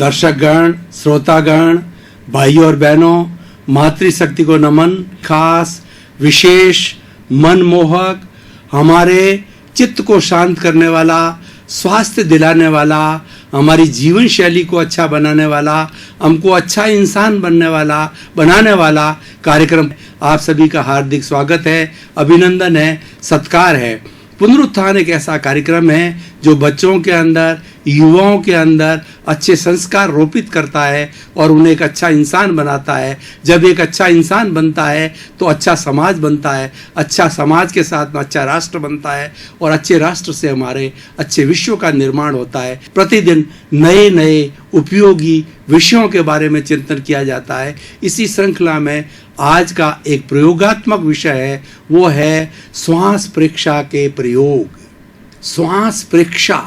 दर्शकगण, श्रोतागण, भाइयों और बहनों, मातृशक्ति को नमन। खास, विशेष, मनमोहक, हमारे चित्त को शांत करने वाला, स्वास्थ्य दिलाने वाला, हमारी जीवन शैली को अच्छा बनाने वाला, हमको अच्छा इंसान बनाने वाला कार्यक्रम आप सभी का हार्दिक स्वागत है, अभिनंदन है, सत्कार है। पुनरुत्थान एक ऐसा कार्यक्रम है जो बच्चों के अंदर, युवाओं के अंदर अच्छे संस्कार रोपित करता है और उन्हें एक अच्छा इंसान बनाता है। जब एक अच्छा इंसान बनता है तो अच्छा समाज बनता है, अच्छा समाज के साथ में अच्छा राष्ट्र बनता है और अच्छे राष्ट्र से हमारे अच्छे विश्व का निर्माण होता है। प्रतिदिन नए नए उपयोगी विषयों के बारे में चिंतन किया जाता है। इसी श्रृंखला में आज का एक प्रयोगात्मक विषय है, वो है श्वास परीक्षा के प्रयोग। श्वास परीक्षा,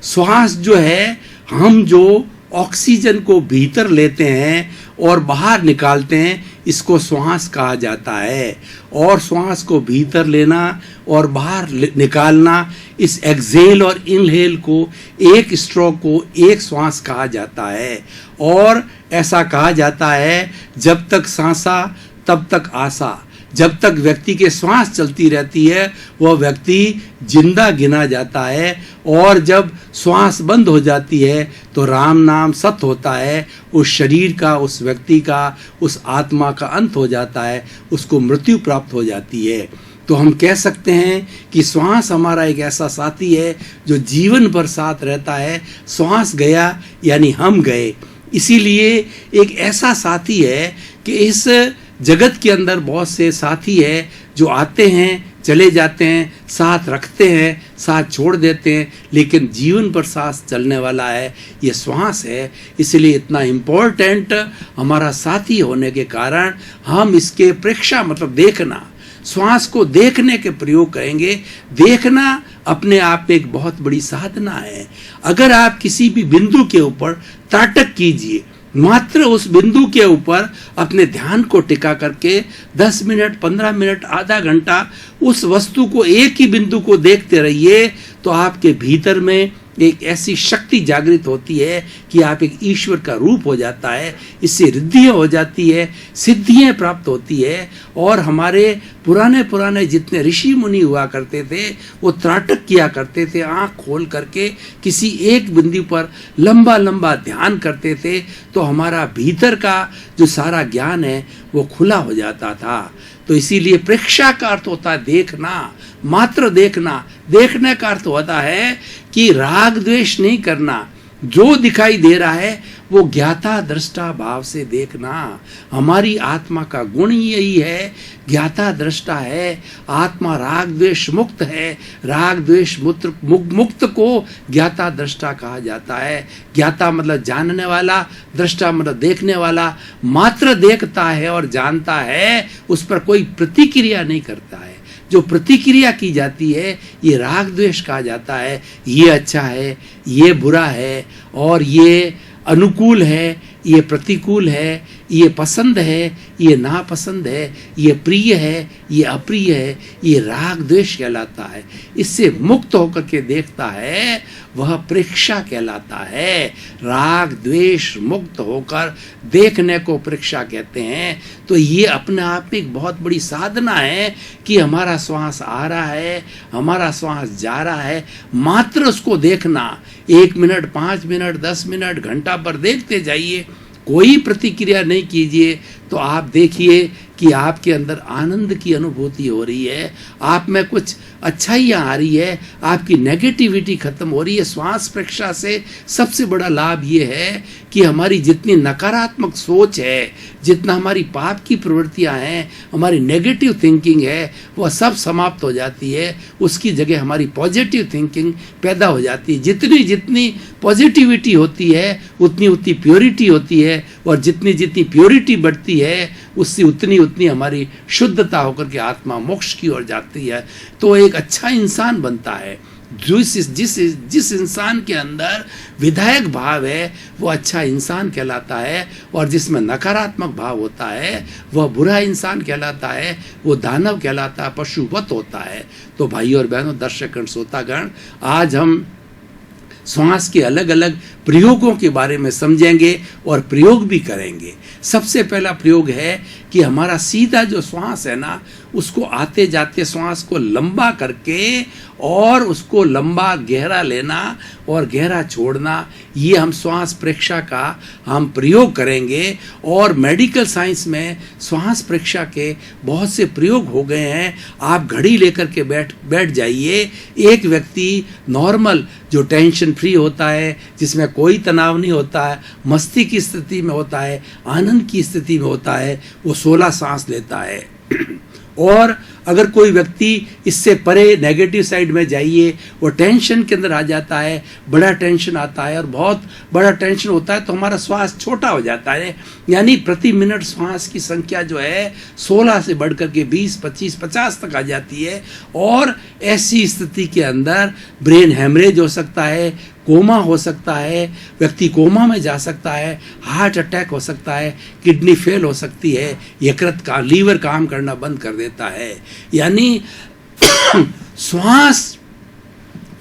श्वास जो है, हम जो ऑक्सीजन को भीतर लेते हैं और बाहर निकालते हैं, इसको श्वास कहा जाता है। और श्वास को भीतर लेना और बाहर निकालना, इस एक्सहेल और इनहेल को, एक स्ट्रोक को एक श्वास कहा जाता है। और ऐसा कहा जाता है, जब तक सांसा तब तक आशा। जब तक व्यक्ति के श्वास चलती रहती है वह व्यक्ति जिंदा गिना जाता है, और जब श्वास बंद हो जाती है तो राम नाम सत होता है। उस शरीर का, उस व्यक्ति का, उस आत्मा का अंत हो जाता है, उसको मृत्यु प्राप्त हो जाती है। तो हम कह सकते हैं कि श्वास हमारा एक ऐसा साथी है जो जीवन भर साथ रहता है। श्वास गया यानी हम गए। इसीलिए एक ऐसा साथी है कि इस जगत के अंदर बहुत से साथी है जो आते हैं, चले जाते हैं, साथ रखते हैं, साथ छोड़ देते हैं, लेकिन जीवन पर सांस चलने वाला है, ये श्वास है। इसलिए इतना इम्पोर्टेंट हमारा साथी होने के कारण हम इसके परीक्षा मतलब देखना, श्वास को देखने के प्रयोग करेंगे। देखना अपने आप में एक बहुत बड़ी साधना है। अगर आप किसी भी बिंदु के ऊपर त्राटक कीजिए, मात्र उस बिंदु के ऊपर अपने ध्यान को टिका करके 10 मिनट, 15 मिनट, आधा घंटा उस वस्तु को, एक ही बिंदु को देखते रहिए, तो आपके भीतर में एक ऐसी शक्ति जागृत होती है कि आप एक ईश्वर का रूप हो जाता है। इससे रिद्धियाँ हो जाती है, सिद्धियाँ प्राप्त होती है। और हमारे पुराने जितने ऋषि मुनि हुआ करते थे, वो त्राटक किया करते थे, आँख खोल करके किसी एक बिंदु पर लंबा लंबा ध्यान करते थे, तो हमारा भीतर का जो सारा ज्ञान है वो खुला हो जाता था। तो इसीलिए परीक्षा का अर्थ होता है देखना, मात्र देखना। देखने का अर्थ होता है कि राग द्वेष नहीं करना, जो दिखाई दे रहा है वो ज्ञाता दृष्टा भाव से देखना। हमारी आत्मा का गुण यही है, ज्ञाता दृष्टा है। आत्मा राग द्वेष मुक्त है। राग द्वेष मुक्त को ज्ञाता दृष्टा कहा जाता है। ज्ञाता मतलब जानने वाला, दृष्टा मतलब देखने वाला। मात्र देखता है और जानता है, उस पर कोई प्रतिक्रिया नहीं करता है। जो प्रतिक्रिया की जाती है ये राग द्वेष कहा जाता है। ये अच्छा है, ये बुरा है, और ये अनुकूल है, ये प्रतिकूल है, ये पसंद है, ये नापसंद है, ये प्रिय है, ये अप्रिय है, ये राग द्वेष कहलाता है। इससे मुक्त होकर के देखता है वह परीक्षा कहलाता है। राग द्वेष मुक्त होकर देखने को परीक्षा कहते हैं। तो ये अपने आप में एक बहुत बड़ी साधना है कि हमारा श्वास आ रहा है, हमारा श्वास जा रहा है, मात्र उसको देखना। 1 मिनट, 5 मिनट, 10 मिनट, घंटा पर देखते जाइए, कोई प्रतिक्रिया नहीं कीजिए, तो आप देखिए कि आपके अंदर आनंद की अनुभूति हो रही है, आप में कुछ अच्छाइयाँ आ रही है, आपकी नेगेटिविटी खत्म हो रही है। श्वास परीक्षा से सबसे बड़ा लाभ ये है कि हमारी जितनी नकारात्मक सोच है, जितना हमारी पाप की प्रवृत्तियाँ हैं, हमारी नेगेटिव थिंकिंग है, वह सब समाप्त हो जाती है। उसकी जगह हमारी पॉजिटिव थिंकिंग पैदा हो जाती है। जितनी जितनी पॉजिटिविटी होती है उतनी उतनी प्योरिटी होती है, और जितनी जितनी प्योरिटी बढ़ती है उससे उतनी हमारी शुद्धता होकर के आत्मा मोक्ष की ओर जाती है। तो एक अच्छा इंसान बनता है। जिस इंसान के अंदर विधायक भाव है वो अच्छा इंसान कहलाता है, और जिसमें नकारात्मक भाव होता है वह बुरा इंसान कहलाता है, वो दानव कहलाता है, पशुवत होता है। तो भाइयों और बहनों, दर्शकगण, श्रोतागण, आज हम श्वास के अलग अलग प्रयोगों के बारे में समझेंगे और प्रयोग भी करेंगे। सबसे पहला प्रयोग है कि हमारा सीधा जो श्वास है ना, उसको आते जाते श्वास को लंबा करके और उसको लंबा गहरा लेना और गहरा छोड़ना, ये हम श्वास प्रेक्षा का हम प्रयोग करेंगे। और मेडिकल साइंस में श्वास प्रेक्षा के बहुत से प्रयोग हो गए हैं। आप घड़ी लेकर के बैठ जाइए। एक व्यक्ति नॉर्मल जो टेंशन फ्री होता है, जिसमें कोई तनाव नहीं होता है, मस्ती की स्थिति में होता है, आनंद की स्थिति में होता है, वो 16 सांस लेता है। और अगर कोई व्यक्ति इससे परे नेगेटिव साइड में जाइए, वो टेंशन के अंदर आ जाता है, बड़ा टेंशन आता है और बहुत बड़ा टेंशन होता है तो हमारा श्वास छोटा हो जाता है। यानी प्रति मिनट श्वास की संख्या जो है 16 से बढ़कर के 20, 25, 50 तक आ जाती है। और ऐसी स्थिति के अंदर ब्रेन हैमरेज हो सकता है, कोमा हो सकता है, व्यक्ति कोमा में जा सकता है, हार्ट अटैक हो सकता है, किडनी फेल हो सकती है, यकृत का लीवर काम करना बंद कर देता है। यानी श्वास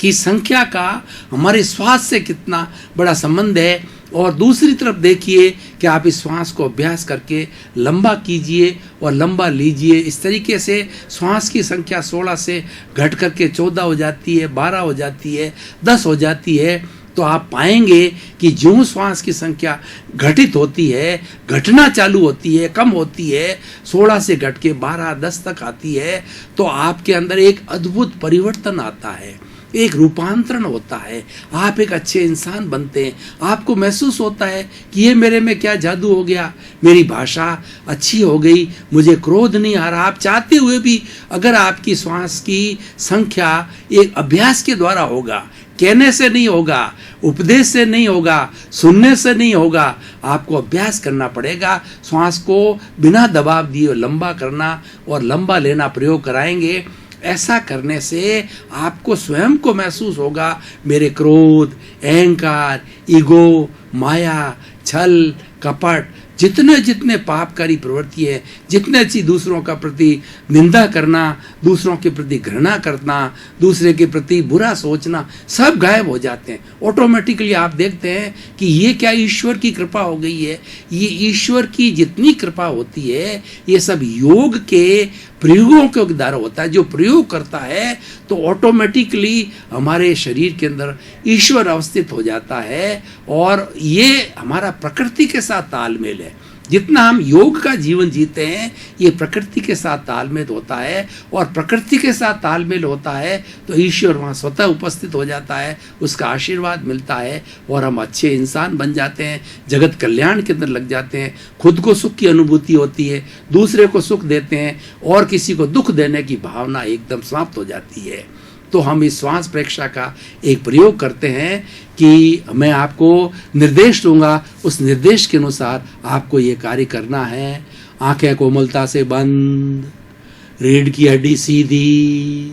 की संख्या का हमारे श्वास से कितना बड़ा संबंध है। और दूसरी तरफ देखिए कि आप इस श्वास को अभ्यास करके लंबा कीजिए और लंबा लीजिए। इस तरीके से श्वास की संख्या 16 से घट करके 14 हो जाती है, 12 हो जाती है, 10 हो जाती है। तो आप पाएंगे कि जो श्वास की संख्या घटित होती है, घटना चालू होती है, कम होती है, 16 से घट के 12, 10 तक आती है, तो आपके अंदर एक अद्भुत परिवर्तन आता है, एक रूपांतरण होता है। आप एक अच्छे इंसान बनते हैं। आपको महसूस होता है कि ये मेरे में क्या जादू हो गया, मेरी भाषा अच्छी हो गई, मुझे क्रोध नहीं आ रहा। आप चाहते हुए भी अगर आपकी श्वास की संख्या एक अभ्यास के द्वारा होगा, कहने से नहीं होगा, उपदेश से नहीं होगा, सुनने से नहीं होगा, आपको अभ्यास करना पड़ेगा। श्वास को बिना दबाव दिए लंबा करना और लंबा लेना प्रयोग कराएंगे। ऐसा करने से आपको स्वयं को महसूस होगा, मेरे क्रोध, अहंकार, ईगो, माया, छल, कपट, जितने जितने पापकारी प्रवृत्ति है, जितने अच्छी दूसरों का प्रति निंदा करना, दूसरों के प्रति घृणा करना, दूसरे के प्रति बुरा सोचना, सब गायब हो जाते हैं ऑटोमेटिकली। आप देखते हैं कि ये क्या ईश्वर की कृपा हो गई है। ये ईश्वर की जितनी कृपा होती है, ये सब योग के प्रयोगों के द्वारा होता है। जो प्रयोग करता है तो ऑटोमेटिकली हमारे शरीर के अंदर ईश्वर अवस्थित हो जाता है। और ये हमारा प्रकृति के साथ तालमेल है। जितना हम योग का जीवन जीते हैं, ये प्रकृति के साथ तालमेल होता है। और प्रकृति के साथ तालमेल होता है तो ईश्वर वहाँ स्वतः उपस्थित हो जाता है, उसका आशीर्वाद मिलता है और हम अच्छे इंसान बन जाते हैं, जगत कल्याण के अंदर लग जाते हैं। खुद को सुख की अनुभूति होती है, दूसरे को सुख देते हैं और किसी को दुख देने की भावना एकदम समाप्त हो जाती है। तो हम इस श्वास प्रेक्षा का एक प्रयोग करते हैं कि मैं आपको निर्देश दूंगा, उस निर्देश के अनुसार आपको ये कार्य करना है। आंखें कोमलता से बंद, रीढ़ की हड्डी सीधी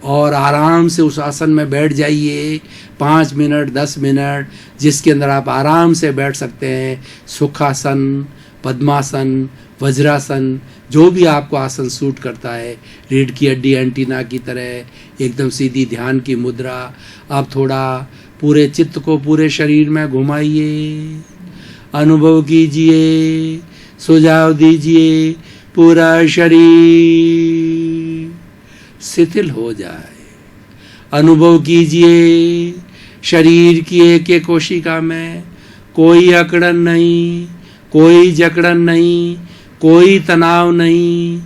और आराम से उस आसन में बैठ जाइए। 5 मिनट, 10 मिनट जिसके अंदर आप आराम से बैठ सकते हैं। सुखासन, पद्मासन, वज्रासन, जो भी आपको आसन सूट करता है। रीढ़ की हड्डी एंटीना की तरह एकदम सीधी ध्यान की मुद्रा। अब थोड़ा पूरे चित्त को पूरे शरीर में घुमाइए, अनुभव कीजिए, सुझाव दीजिए, पूरा शरीर शिथिल हो जाए। अनुभव कीजिए शरीर की एक एक कोशिका में कोई अकड़न नहीं, कोई जकड़न नहीं, कोई तनाव नहीं,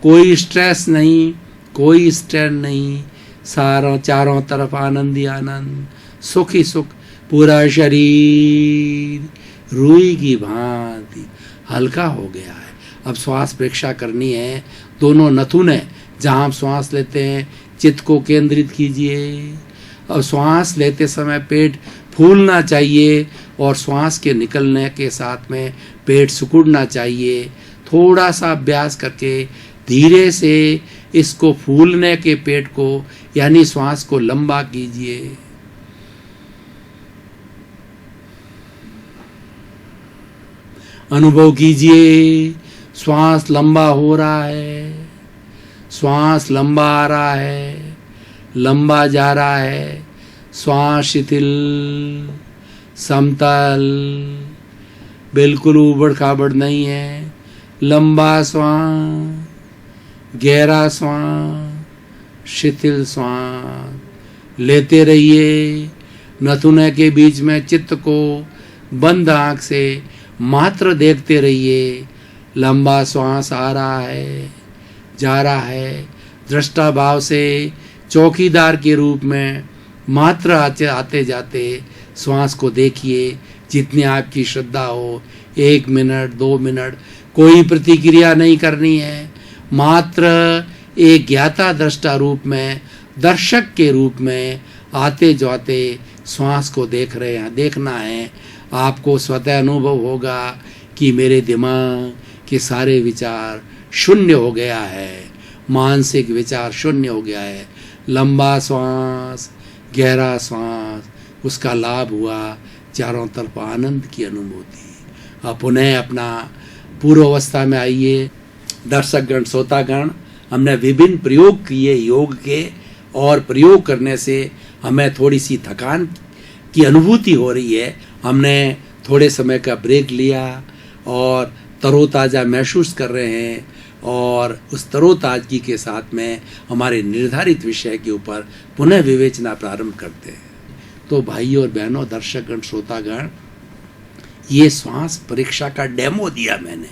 कोई स्ट्रेस नहीं, कोई स्ट्रेन नहीं। चारों तरफ आनंद ही आनंद, सुख ही सुख। पूरा शरीर रुई की भांति हल्का हो गया है। अब श्वास प्रेक्षा करनी है। दोनों नथुने जहाँ आप श्वास लेते हैं, चित्त को केंद्रित कीजिए। अब श्वास लेते समय पेट फूलना चाहिए और श्वास के निकलने के साथ में पेट सिकुड़ना चाहिए। थोड़ा सा अभ्यास करके धीरे से इसको फूलने के पेट को यानी श्वास को लंबा कीजिए। अनुभव कीजिए श्वास लंबा हो रहा है, श्वास लंबा आ रहा है, लंबा जा रहा है। श्वास शिथिल, समतल, बिल्कुल ऊबड़ खाबड़ नहीं है। लंबा श्वास, गहरा श्वास, शिथिल श्वास लेते रहिए। नथुने के बीच में चित्त को बंद आंख से मात्र देखते रहिए। लंबा श्वास आ रहा है, जा रहा है। दृष्टा भाव से चौकीदार के रूप में मात्र आते जाते श्वास को देखिए। जितनी आपकी श्रद्धा हो, 1 मिनट 2 मिनट, कोई प्रतिक्रिया नहीं करनी है। मात्र एक ज्ञाता दृष्टा रूप में, दर्शक के रूप में आते जाते श्वास को देखना है। आपको स्वतः अनुभव होगा कि मेरे दिमाग के सारे विचार शून्य हो गया है, मानसिक विचार शून्य हो गया है। लंबा श्वास, गहरा श्वास, उसका लाभ हुआ, चारों तरफ आनंद की अनुभूति। अब पुनः अपना पूर्व अवस्था में आइए। दर्शकगण, श्रोतागण, हमने विभिन्न प्रयोग किए योग के, और प्रयोग करने से हमें थोड़ी सी थकान की अनुभूति हो रही है। हमने थोड़े समय का ब्रेक लिया और तरोताज़ा महसूस कर रहे हैं, और उस तरोताजगी के साथ में हमारे निर्धारित विषय के ऊपर पुनः विवेचना प्रारंभ करते हैं। तो भाइयों और बहनों, दर्शकगण, श्रोतागण, ये श्वास परीक्षा का डेमो दिया मैंने।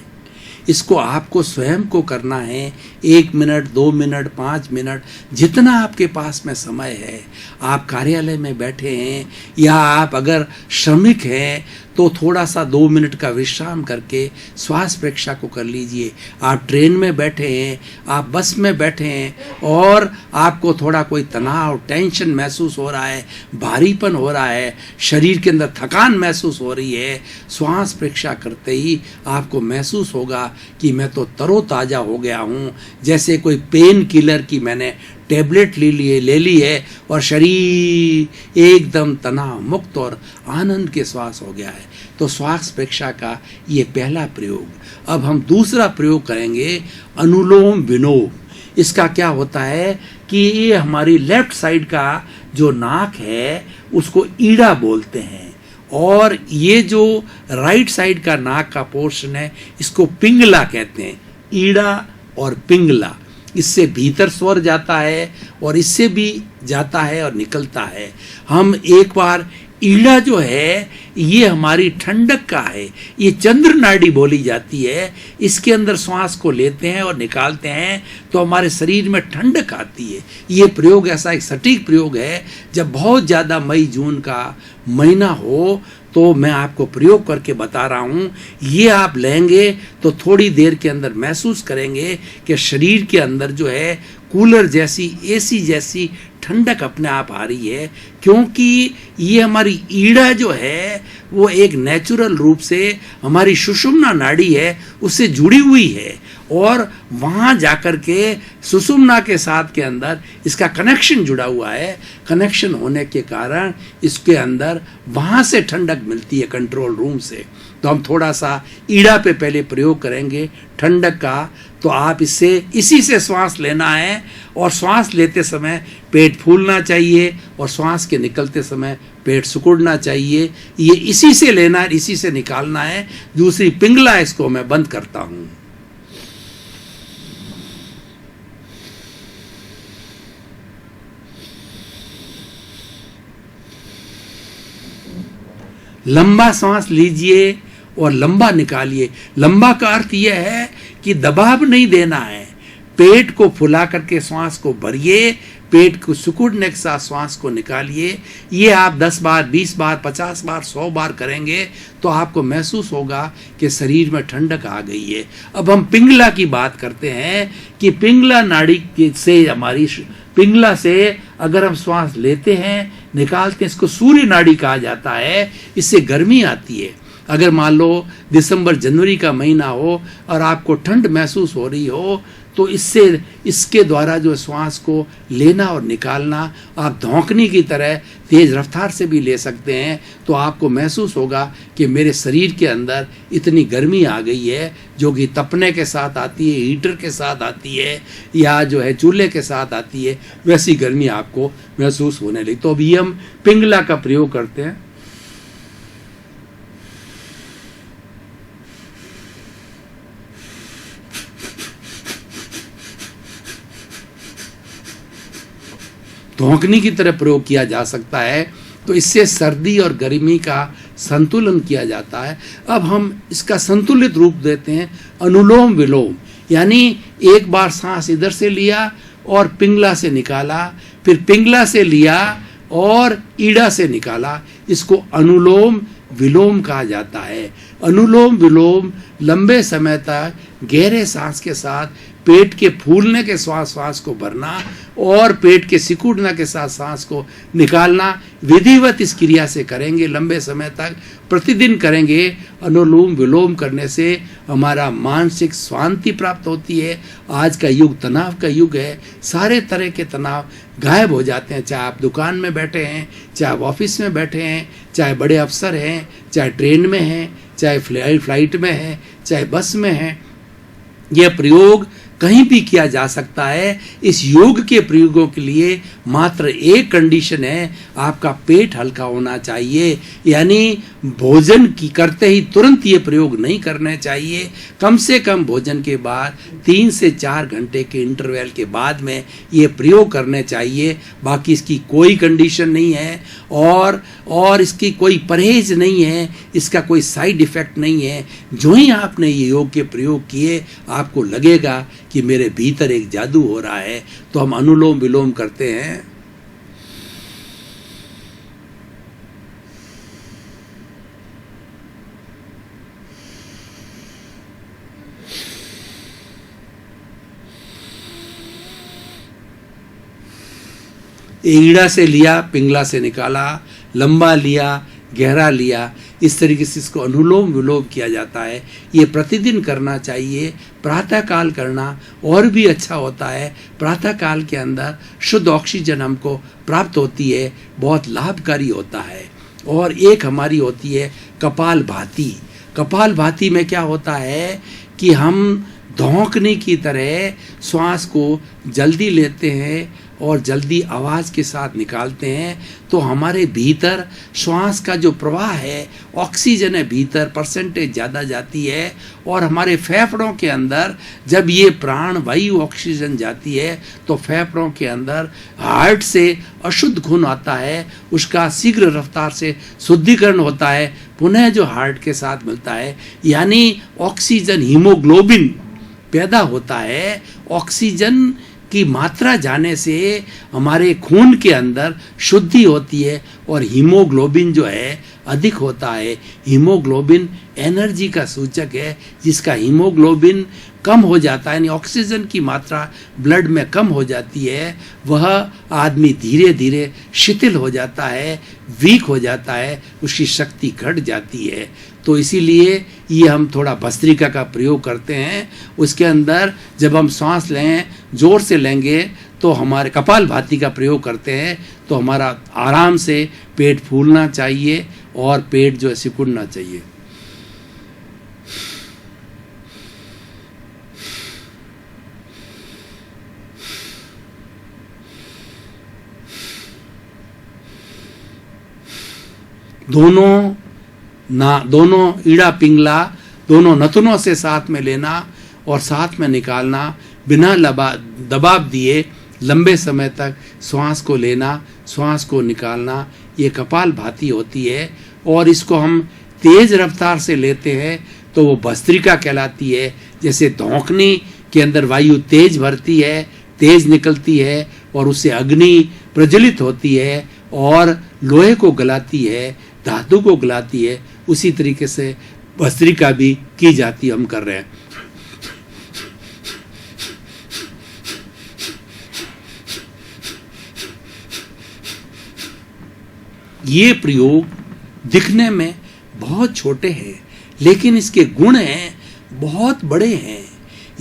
इसको आपको स्वयं को करना है। 1 मिनट 2 मिनट 5 मिनट, जितना आपके पास में समय है। आप कार्यालय में बैठे हैं या आप अगर श्रमिक हैं तो थोड़ा सा 2 मिनट का विश्राम करके श्वास परीक्षा को कर लीजिए। आप ट्रेन में बैठे हैं, आप बस में बैठे हैं और आपको थोड़ा कोई तनाव, टेंशन महसूस हो रहा है, भारीपन हो रहा है, शरीर के अंदर थकान महसूस हो रही है, श्वास परीक्षा करते ही आपको महसूस होगा कि मैं तो तरोताज़ा हो गया हूँ। जैसे कोई पेन किलर की मैंने टैबलेट ले ली है और शरीर एकदम तनाव मुक्त और आनंद के श्वास हो गया है। तो श्वास परीक्षा का ये पहला प्रयोग। अब हम दूसरा प्रयोग करेंगे, अनुलोम विलोम। इसका क्या होता है कि ये हमारी लेफ्ट साइड का जो नाक है उसको ईड़ा बोलते हैं, और ये जो राइट साइड का नाक का पोर्शन है इसको पिंगला कहते हैं। ईड़ा और पिंगला, इससे भीतर स्वर जाता है और इससे भी जाता है और निकलता है। हम एक बार, ईड़ा जो है ये हमारी ठंडक का है, ये चंद्र नाड़ी बोली जाती है। इसके अंदर श्वास को लेते हैं और निकालते हैं तो हमारे शरीर में ठंडक आती है। ये प्रयोग ऐसा एक सटीक प्रयोग है। जब बहुत ज़्यादा मई जून का महीना हो तो मैं आपको प्रयोग करके बता रहा हूँ। ये आप लेंगे तो थोड़ी देर के अंदर महसूस करेंगे कि शरीर के अंदर जो है कूलर जैसी, एसी जैसी ठंडक अपने आप आ रही है, क्योंकि ये हमारी ईड़ा जो है वो एक नेचुरल रूप से हमारी सुषुम्ना नाड़ी है उससे जुड़ी हुई है, और वहाँ जाकर के सुषुम्ना के साथ के अंदर इसका कनेक्शन जुड़ा हुआ है। कनेक्शन होने के कारण इसके अंदर वहाँ से ठंडक मिलती है, कंट्रोल रूम से। तो हम थोड़ा सा ईड़ा पे पहले प्रयोग करेंगे ठंडक का। तो आप इसी से श्वास लेना है, और श्वास लेते समय पेट फूलना चाहिए और श्वास के निकलते समय पेट सिकुड़ना चाहिए। ये इसी से लेना है, इसी से निकालना है। दूसरी पिंगला, इसको मैं बंद करता हूँ। लंबा सांस लीजिए और लंबा निकालिए। लंबा का अर्थ यह है कि दबाव नहीं देना है। पेट को फुला करके श्वास को भरिए, पेट को सिकुड़ने के साथ श्वास को निकालिए। ये आप 10 बार, 20 बार, 50 बार, 100 बार करेंगे तो आपको महसूस होगा कि शरीर में ठंडक आ गई है। अब हम पिंगला की बात करते हैं कि पिंगला नाड़ी से, हमारी पिंगला से अगर हम श्वास लेते हैं, निकालते हैं, इसको सूर्य नाड़ी कहा जाता है। इससे गर्मी आती है। अगर मान लो दिसंबर जनवरी का महीना हो और आपको ठंड महसूस हो रही हो तो इसके द्वारा जो श्वास को लेना और निकालना आप धौंकनी की तरह तेज रफ्तार से भी ले सकते हैं। तो आपको महसूस होगा कि मेरे शरीर के अंदर इतनी गर्मी आ गई है, जो कि तपने के साथ आती है, हीटर के साथ आती है, या जो है चूल्हे के साथ आती है, वैसी गर्मी आपको महसूस होने लगी। तो अभी हम पिंगला का प्रयोग करते हैं। धौंकनी की तरह प्रयोग किया जा सकता है। तो इससे सर्दी और गर्मी का संतुलन किया जाता है। अब हम इसका संतुलित रूप देते हैं अनुलोम विलोम, यानी एक बार सांस इधर से लिया और पिंगला से निकाला, फिर पिंगला से लिया और ईड़ा से निकाला। इसको अनुलोम विलोम कहा जाता है। अनुलोम विलोम लंबे समय तक गहरे सांस के साथ पेट के फूलने के श्वास को भरना और पेट के सिकुड़ने के साथ सांस को निकालना, विधिवत इस क्रिया से करेंगे लंबे समय तक, प्रतिदिन करेंगे। अनुलोम विलोम करने से हमारा मानसिक शांति प्राप्त होती है। आज का युग तनाव का युग है, सारे तरह के तनाव गायब हो जाते हैं। चाहे आप दुकान में बैठे हैं, चाहे आप ऑफिस में बैठे हैं, चाहे बड़े अफसर हैं, चाहे ट्रेन में हैं, चाहे फ्लाइट में हैं, चाहे बस में हैं, यह प्रयोग कहीं भी किया जा सकता है। इस योग के प्रयोगों के लिए मात्र एक कंडीशन है, आपका पेट हल्का होना चाहिए। यानी भोजन की करते ही तुरंत ये प्रयोग नहीं करने चाहिए। कम से कम भोजन के बाद 3 से 4 घंटे के इंटरवल के बाद में ये प्रयोग करने चाहिए। बाकी इसकी कोई कंडीशन नहीं है और इसकी कोई परहेज नहीं है, इसका कोई साइड इफेक्ट नहीं है। जो ही आपने ये योग के प्रयोग किए, आपको लगेगा कि मेरे भीतर एक जादू हो रहा है। तो हम अनुलोम विलोम करते हैं। ईड़ा से लिया, पिंगला से निकाला, लंबा लिया, गहरा लिया, इस तरीके से इसको अनुलोम विलोम किया जाता है। ये प्रतिदिन करना चाहिए। प्रातः काल करना और भी अच्छा होता है। प्रातः काल के अंदर शुद्ध ऑक्सीजन हमको प्राप्त होती है, बहुत लाभकारी होता है। और एक हमारी होती है कपालभाति। कपालभाति में क्या होता है कि हम धौंकने की तरह श्वास को जल्दी लेते हैं और जल्दी आवाज़ के साथ निकालते हैं। तो हमारे भीतर श्वास का जो प्रवाह है, ऑक्सीजन है भीतर, परसेंटेज ज़्यादा जाती है। और हमारे फेफड़ों के अंदर जब ये प्राण वायु ऑक्सीजन जाती है, तो फेफड़ों के अंदर हार्ट से अशुद्ध खून आता है, उसका शीघ्र रफ्तार से शुद्धिकरण होता है, पुनः जो हार्ट के साथ मिलता है। यानी ऑक्सीजन, हीमोग्लोबिन पैदा होता है। ऑक्सीजन की मात्रा जाने से हमारे खून के अंदर शुद्धि होती है और हीमोग्लोबिन जो है अधिक होता है। हीमोग्लोबिन एनर्जी का सूचक है। जिसका हीमोग्लोबिन कम हो जाता है, यानी ऑक्सीजन की मात्रा ब्लड में कम हो जाती है, वह आदमी धीरे धीरे शिथिल हो जाता है, वीक हो जाता है, उसकी शक्ति घट जाती है। तो इसीलिए ये हम थोड़ा भस्त्रिका का प्रयोग करते हैं। उसके अंदर जब हम सांस लें, जोर से लेंगे, तो हमारे कपालभाति का प्रयोग करते हैं, तो हमारा आराम से पेट फूलना चाहिए और पेट जो है सिकुड़ना चाहिए। दोनों ईड़ा पिंगला दोनों नथुनों से साथ में लेना और साथ में निकालना, बिना दबाव दिए लंबे समय तक श्वास को लेना, श्वास को निकालना, ये कपालभाति होती है। और इसको हम तेज रफ्तार से लेते हैं तो वो भस्त्रिका कहलाती है। जैसे धौंकनी के अंदर वायु तेज भरती है, तेज निकलती है और उससे अग्नि प्रज्वलित होती है और लोहे को गलाती है, धातु को गलाती है, उसी तरीके से भस्त्रिका भी की जाती है। हम कर रहे हैं। ये प्रयोग दिखने में बहुत छोटे हैं, लेकिन इसके गुण हैं बहुत बड़े हैं।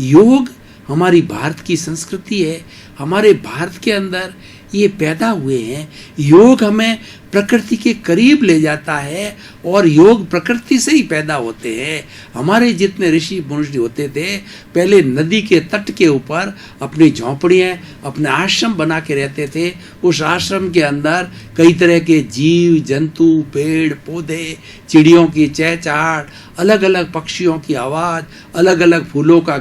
योग हमारी भारत की संस्कृति है, हमारे भारत के अंदर ये पैदा हुए हैं। योग हमें प्रकृति के करीब ले जाता है और योग प्रकृति से ही पैदा होते हैं। हमारे जितने ऋषि मुनि होते थे पहले नदी के तट के ऊपर अपनी झोंपड़ियाँ, अपने आश्रम बना के रहते थे। उस आश्रम के अंदर कई तरह के जीव जंतु, पेड़ पौधे, चिड़ियों की चहचहाट, अलग अलग पक्षियों की आवाज़, अलग अलग फूलों का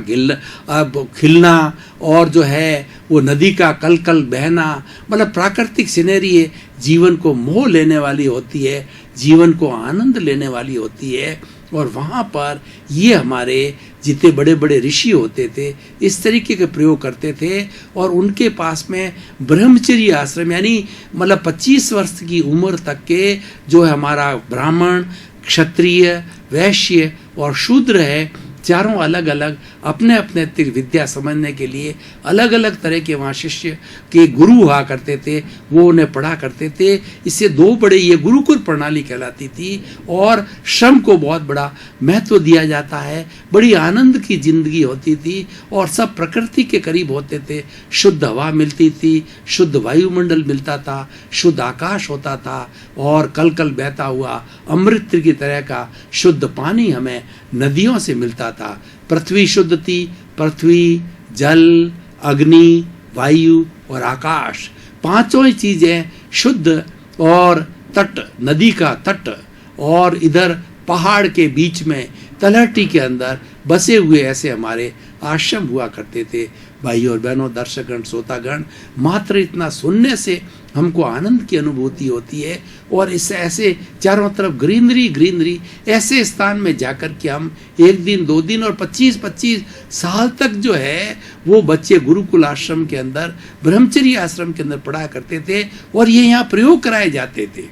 खिलना और जो है वो नदी का कल कल बहना, मतलब प्राकृतिक सिनेरी जीवन को मोह लेने वाली होती है, जीवन को आनंद लेने वाली होती है। और वहाँ पर ये हमारे जितने बड़े बड़े ऋषि होते थे इस तरीके के प्रयोग करते थे। और उनके पास में ब्रह्मचर्य आश्रम यानी मतलब 25 वर्ष की उम्र तक के जो है हमारा ब्राह्मण, क्षत्रिय, वैश्य और शूद्र है, चारों अलग अलग अपने अपने विद्या समझने के लिए अलग अलग तरह के वहाँ शिष्य के गुरु हुआ करते थे, वो उन्हें पढ़ा करते थे। इससे दो बड़े ये गुरुकुल प्रणाली कहलाती थी और श्रम को बहुत बड़ा महत्व दिया जाता है। बड़ी आनंद की जिंदगी होती थी और सब प्रकृति के करीब होते थे। शुद्ध हवा मिलती थी, शुद्ध वायुमंडल मिलता था, शुद्ध आकाश होता था और कल कल बहता हुआ अमृत की तरह का शुद्ध पानी हमें नदियों से मिलता था। पृथ्वी शुद्ध थी, पृथ्वी, जल, अग्नि, वायु और आकाश, पांचों ही चीजें शुद्ध। और तट, नदी का तट और इधर पहाड़ के बीच में तलहटी के अंदर बसे हुए ऐसे हमारे आश्रम हुआ करते थे। भाई और बहनों, दर्शकगण, श्रोतागण, मात्र इतना सुनने से हमको आनंद की अनुभूति होती है। और इससे ऐसे चारों तरफ ग्रीनरी ग्रीनरी, ऐसे स्थान में जाकर के हम 1 दिन 2 दिन और 25-25 साल तक जो है वो बच्चे गुरुकुल आश्रम के अंदर, ब्रह्मचर्य आश्रम के अंदर पढ़ा करते थे और ये यहाँ प्रयोग कराए जाते थे।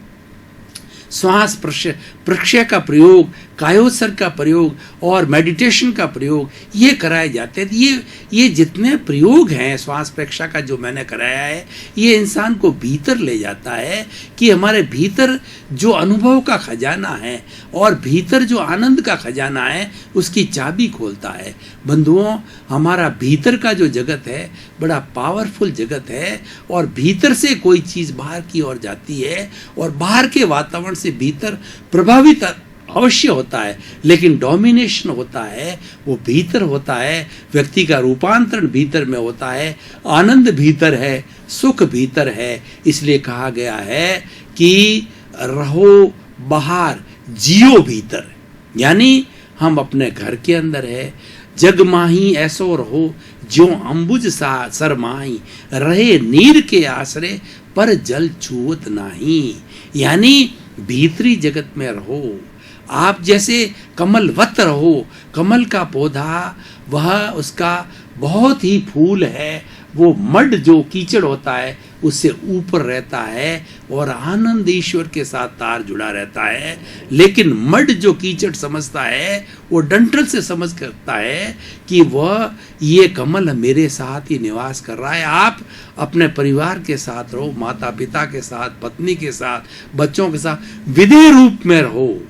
श्वास प्रक्षय का प्रयोग, कायोत्सर्ग का प्रयोग और मेडिटेशन का प्रयोग ये कराए जाते थे। ये जितने प्रयोग हैं श्वास प्रक्षय का जो मैंने कराया है, ये इंसान को भीतर ले जाता है कि हमारे भीतर जो अनुभव का खजाना है और भीतर जो आनंद का खजाना है उसकी चाबी खोलता है। बंधुओं, हमारा भीतर का जो जगत है बड़ा पावरफुल जगत है और भीतर से कोई चीज़ बाहर की ओर जाती है और बाहर के वातावरण से भीतर प्रभावित अवश्य होता है, लेकिन डोमिनेशन होता है वो भीतर होता है। व्यक्ति का रूपांतरण भीतर में होता है, आनंद भीतर है, सुख भीतर है। इसलिए कहा गया है कि रहो बाहर, जियो भीतर। यानी हम अपने घर के अंदर है, जग माही ऐसो रहो जो अंबुज सा सरमाही, रहे नीर के आसरे पर जल छुअत नाही। यानी भीतरी जगत में रहो, आप जैसे कमलवत रहो। कमल का पौधा वह उसका बहुत ही फूल है, वो मड जो कीचड़ होता है उससे ऊपर रहता है और आनंद ईश्वर के साथ तार जुड़ा रहता है। लेकिन मड जो कीचड़ समझता है वो डंठल से समझ करता है कि वह ये कमल मेरे साथ ही निवास कर रहा है। आप अपने परिवार के साथ रहो, माता पिता के साथ, पत्नी के साथ, बच्चों के साथ विधेय रूप में रहो।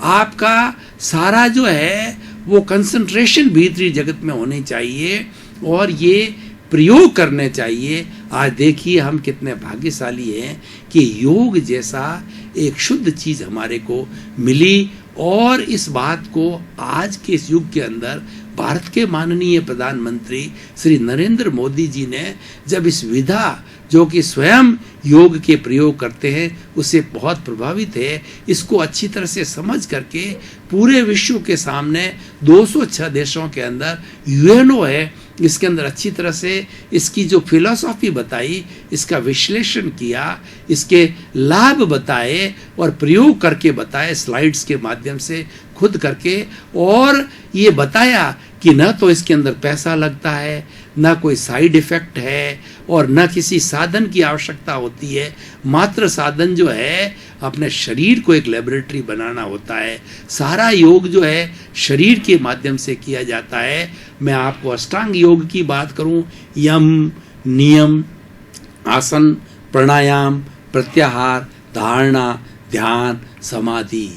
आपका सारा जो है वो कंसंट्रेशन भीतरी जगत में होनी चाहिए और ये प्रयोग करने चाहिए। आज देखिए हम कितने भाग्यशाली हैं कि योग जैसा एक शुद्ध चीज़ हमारे को मिली। और इस बात को आज के इस युग के अंदर भारत के माननीय प्रधानमंत्री श्री नरेंद्र मोदी जी ने जब इस विधा जो कि स्वयं योग के प्रयोग करते हैं उससे बहुत प्रभावित है, इसको अच्छी तरह से समझ करके पूरे विश्व के सामने 206 देशों के अंदर यूएनओ है, इसके अंदर अच्छी तरह से इसकी जो फिलॉसफी बताई, इसका विश्लेषण किया, इसके लाभ बताए और प्रयोग करके बताए स्लाइड्स के माध्यम से खुद करके। और ये बताया कि न तो इसके अंदर पैसा लगता है, न कोई साइड इफ़ेक्ट है और न किसी साधन की आवश्यकता होती है। मात्र साधन जो है अपने शरीर को एक लेबोरेटरी बनाना होता है। सारा योग जो है शरीर के माध्यम से किया जाता है। मैं आपको अष्टांग योग की बात करूं, यम, नियम, आसन, प्राणायाम, प्रत्याहार, धारणा, ध्यान, समाधि,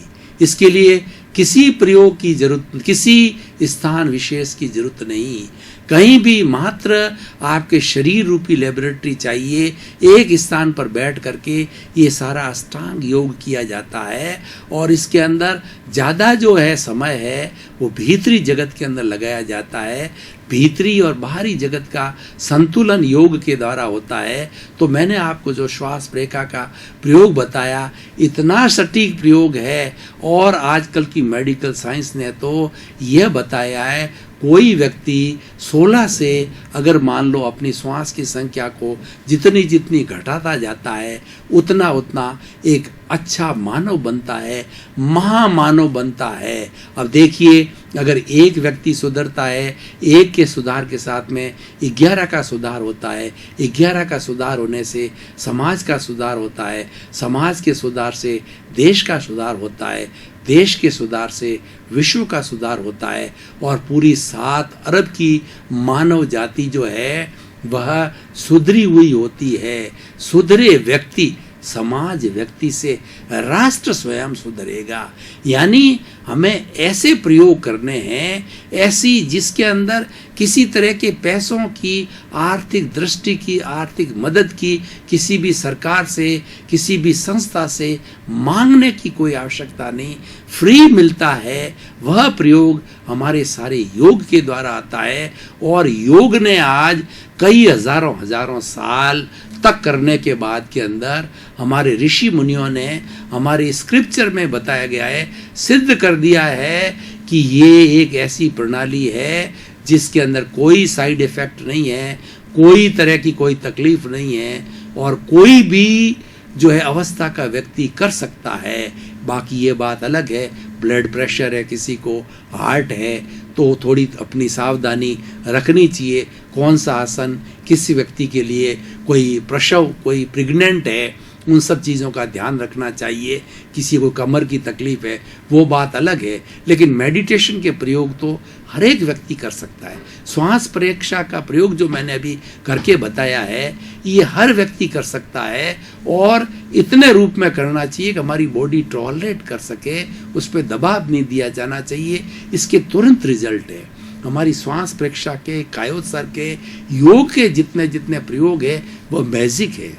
इसके लिए किसी प्रयोग की जरूरत, किसी स्थान विशेष की जरूरत नहीं। कहीं भी मात्र आपके शरीर रूपी लेबोरेटरी चाहिए, एक स्थान पर बैठ करके ये सारा अष्टांग योग किया जाता है और इसके अंदर ज़्यादा जो है समय है वो भीतरी जगत के अंदर लगाया जाता है। भीतरी और बाहरी जगत का संतुलन योग के द्वारा होता है। तो मैंने आपको जो श्वास रेखा का प्रयोग बताया, इतना सटीक प्रयोग है और आजकल की मेडिकल साइंस ने तो यह बताया है, कोई व्यक्ति 16 से अगर मान लो अपनी श्वास की संख्या को जितनी जितनी घटाता जाता है उतना उतना एक अच्छा मानव बनता है, महामानव बनता है। अब देखिए, अगर एक व्यक्ति सुधरता है, एक के सुधार के साथ में 11 का सुधार होता है, 11 का सुधार होने से समाज का सुधार होता है, समाज के सुधार से देश का सुधार होता है, देश के सुधार से विश्व का सुधार होता है और पूरी 7 अरब की मानव जाति जो है वह सुधरी हुई होती है। सुधरे व्यक्ति, समाज व्यक्ति से राष्ट्र स्वयं सुधरेगा। यानी हमें ऐसे प्रयोग करने हैं, ऐसी जिसके अंदर किसी तरह के पैसों की, आर्थिक दृष्टि की, आर्थिक मदद की किसी भी सरकार से, किसी भी संस्था से मांगने की कोई आवश्यकता नहीं, फ्री मिलता है। वह प्रयोग हमारे सारे योग के द्वारा आता है और योग ने आज कई हजारों साल तक करने के बाद के अंदर हमारे ऋषि मुनियों ने, हमारे स्क्रिप्चर में बताया गया है, सिद्ध कर दिया है कि ये एक ऐसी प्रणाली है जिसके अंदर कोई साइड इफेक्ट नहीं है, कोई तरह की कोई तकलीफ नहीं है और कोई भी जो है अवस्था का व्यक्ति कर सकता है। बाकी ये बात अलग है, ब्लड प्रेशर है, किसी को हार्ट है, तो थोड़ी अपनी सावधानी रखनी चाहिए। कौन सा आसन किसी व्यक्ति के लिए, कोई प्रसव, कोई प्रेग्नेंट है, उन सब चीज़ों का ध्यान रखना चाहिए। किसी को कमर की तकलीफ है, वो बात अलग है, लेकिन मेडिटेशन के प्रयोग तो हर एक व्यक्ति कर सकता है। श्वास परीक्षा का प्रयोग जो मैंने अभी करके बताया है, ये हर व्यक्ति कर सकता है और इतने रूप में करना चाहिए कि हमारी बॉडी टॉलरेट कर सके, उस पर दबाव नहीं दिया जाना चाहिए। इसके तुरंत रिजल्ट है। हमारी श्वास परीक्षा के, कायोत्सर्ग के, योग के जितने जितने प्रयोग है वो मैजिक है।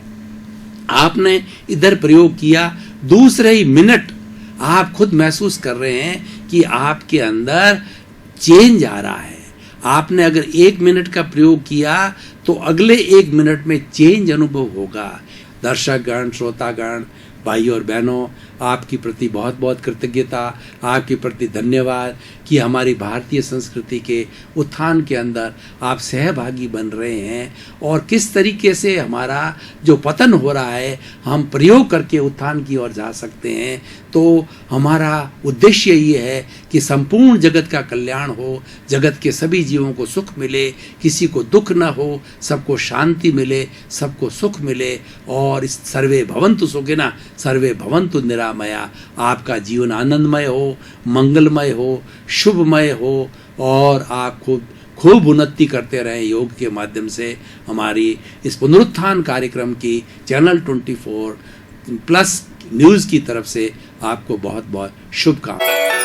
आपने इधर प्रयोग किया, दूसरे ही मिनट आप खुद महसूस कर रहे हैं कि आपके अंदर चेंज आ रहा है। आपने अगर 1 मिनट का प्रयोग किया तो अगले 1 मिनट में चेंज अनुभव होगा। दर्शकगण, श्रोतागण, भाई और बहनों, आपकी प्रति बहुत बहुत कृतज्ञता, आपके प्रति धन्यवाद कि हमारी भारतीय संस्कृति के उत्थान के अंदर आप सहभागी बन रहे हैं और किस तरीके से हमारा जो पतन हो रहा है हम प्रयोग करके उत्थान की ओर जा सकते हैं। तो हमारा उद्देश्य ये है कि संपूर्ण जगत का कल्याण हो, जगत के सभी जीवों को सुख मिले, किसी को दुख न हो, सबको शांति मिले, सबको सुख मिले और इस सर्वे भवन्तु सुखिनः सर्वे भवन्तु निरामया। आपका जीवन आनंदमय हो, मंगलमय हो, शुभमय हो और आप खूब उन्नति करते रहें योग के माध्यम से। हमारी इस पुनरुत्थान कार्यक्रम की चैनल 24+ न्यूज़ की तरफ से आपको बहुत बहुत शुभकामनाएं।